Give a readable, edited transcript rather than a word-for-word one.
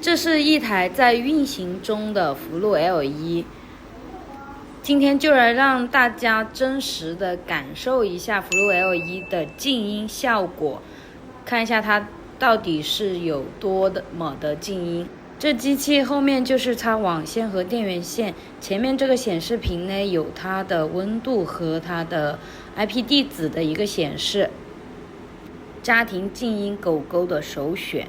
这是一台在运行中的福禄 L1，今天就来让大家真实的感受一下福禄 L1的静音效果，看一下它到底是有多么的静音。这机器后面就是插网线和电源线，前面这个显示屏呢有它的温度和它的 IP 地址的一个显示。家庭静音狗狗的首选。